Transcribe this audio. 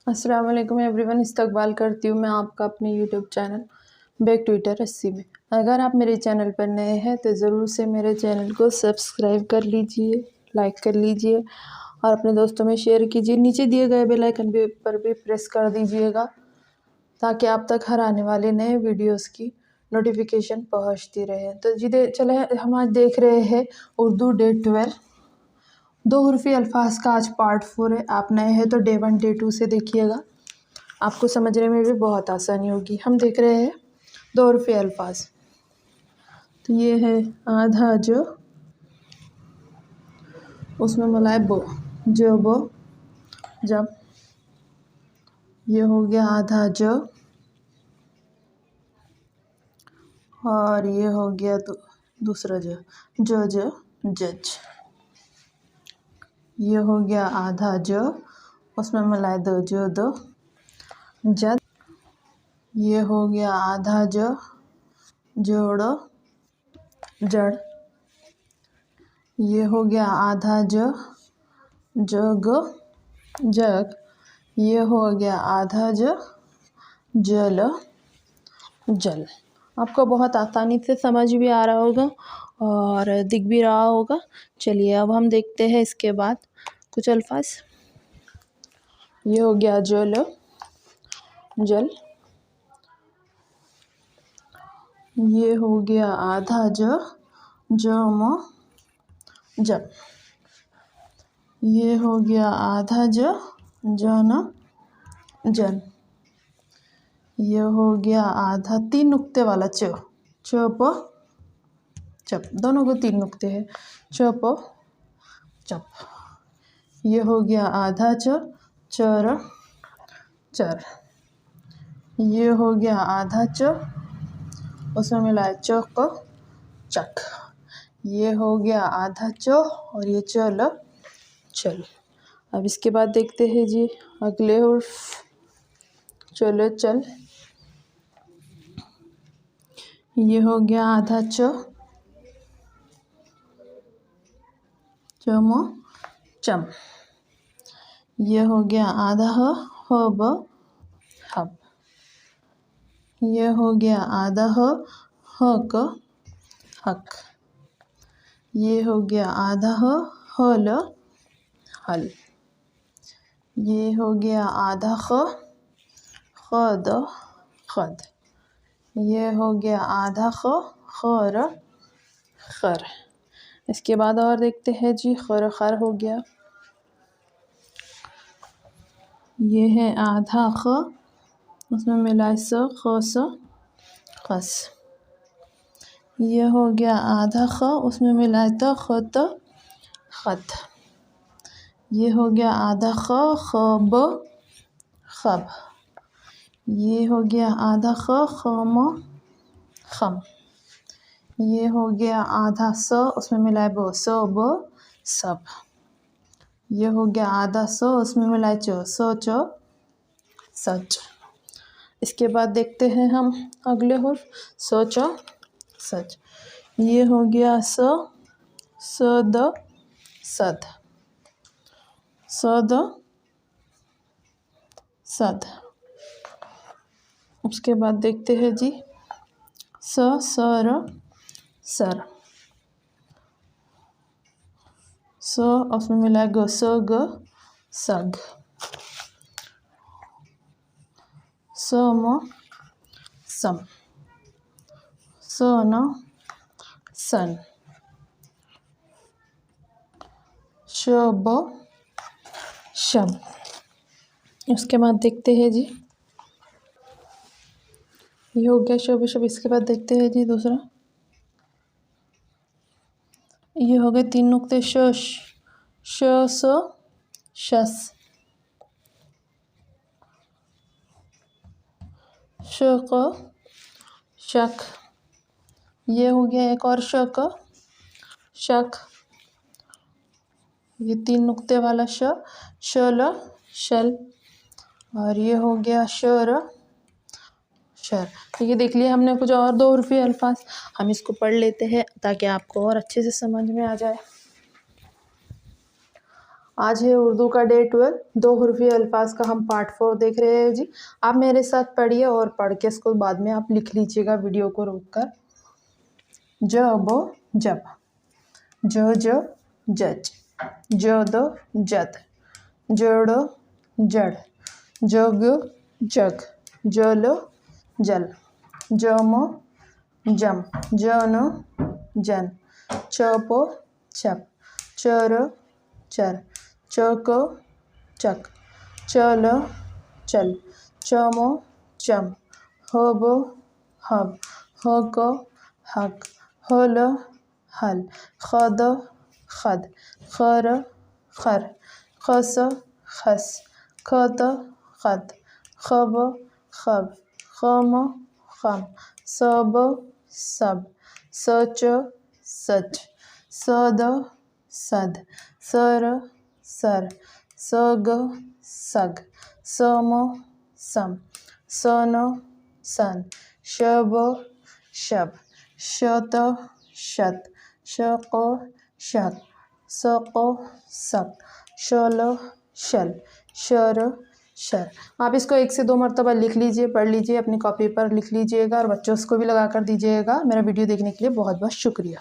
अस्सलाम वालेकुम एवरीवन, इस्तकबाल करती हूँ मैं आपका अपने यूट्यूब चैनल बैक ट्विटर 80 में। अगर आप मेरे चैनल पर नए हैं तो ज़रूर से मेरे चैनल को सब्सक्राइब कर लीजिए, लाइक कर लीजिए और अपने दोस्तों में शेयर कीजिए। नीचे दिए गए बेल आइकन पर भी प्रेस कर दीजिएगा ताकि आप तक हर आने वाले नए वीडियोस की नोटिफिकेशन पहुँचती रहे। तो जी चले हम आज देख रहे हैं उर्दू डे 12 दो हुर्फ़ी अल्फाज का आज पार्ट 4 है। आप नए हैं तो डे 1 डे 2 से देखिएगा, आपको समझने में भी बहुत आसानी होगी। हम देख रहे हैं दो हुर्फ़ी अल्फाज। तो ये है आधा जो, उसमें मिलाए बो, जो बो जब। ये हो गया आधा जो और ये हो गया दूसरा जो जज। ये हो गया आधा जो, उसमें मिलाए दो जो दो जद। ये हो गया आधा जो, जोड़ो जड़। ये हो गया आधा जो, जग जग। ये हो गया आधा जो, जल जल। आपको बहुत आसानी से समझ भी आ रहा होगा और दिख भी रहा होगा। चलिए अब हम देखते हैं इसके बाद कुछ अल्फाज। ये हो गया जल जल। ये हो गया आधा जो, जम जब। ये हो गया आधा जो, जन जन। ये हो गया आधा तीन नुक्ते वाला चप चप। दोनों को तीन नुक्ते हैं, चप चप। ये हो गया आधा चर चर। ये हो गया आधा उसमें मिला है चक चक। ये हो गया आधा और ये चल चल। अब इसके बाद देखते हैं जी अगले हुर्फ। चलो चल। ये हो गया आधा चम चम। ये हो गया आधा हब हब। ये हो गया आधा हक हक। ये हो गया आधा हल हल। ये हो गया आधा खद खद। ये हो गया आधा खर खर। इसके बाद और देखते हैं जी खर खर हो गया। ये है आधा उसमें मिला खस खस। ये हो गया आधा उसमें मिला खत खत। ये हो गया आधा खब खब। ये हो गया आधा खम खम। ये हो गया आधा उसमें मिलाए बो सब सब। ये हो गया आधा उसमें मिलाए सच सच। इसके बाद देखते हैं हम अगले हुर्फ सोच सच। ये हो गया सद सद सद सद। उसके बाद देखते हैं जी सर सर। उसमें मिला ग सग। सम सम। सन सन। शब शब। उसके बाद देखते हैं जी ये हो गया शब शब। इसके बाद देखते हैं जी दूसरा। ये हो गए तीन नुक्ते शस शस शक शक। ये हो गया एक और शक ये तीन नुक्ते वाला शल शल। और ये हो गया शर शर। तो ये देख लिया हमने कुछ और दो हुर्फ़ी अल्फाज। हम इसको पढ़ लेते हैं ताकि आपको और अच्छे से समझ में आ जाए। आज है उर्दू का डे 12। 2 हुर्फ़ी अल्फाज का हम पार्ट 4 देख रहे हैं जी। आप मेरे साथ पढ़िए और पढ़ के इसको बाद में आप लिख लीजिएगा वीडियो को रोककर। जब जब, जो जज, जद जद, जड़ जड़, जग जग, जल जल, जम जम, जन जन, चप चप, चर चर, चक चक, चल चल, चम चम, हब हब, हक हक, हल हल, खद खद, खर खर, खस खस, खत खत, खब खब, खम खम, सब सब, सच सच, सद सद, सर सर, सग सग, सम सम, सन सन, शब शब, शत शत, शक शक, सक सक, शल शल, शर शर। आप इसको 1 से 2 मरतबा लिख लीजिए, पढ़ लीजिए, अपनी कॉपी पर लिख लीजिएगा और बच्चों को भी लगा कर दीजिएगा। मेरा वीडियो देखने के लिए बहुत बहुत शुक्रिया।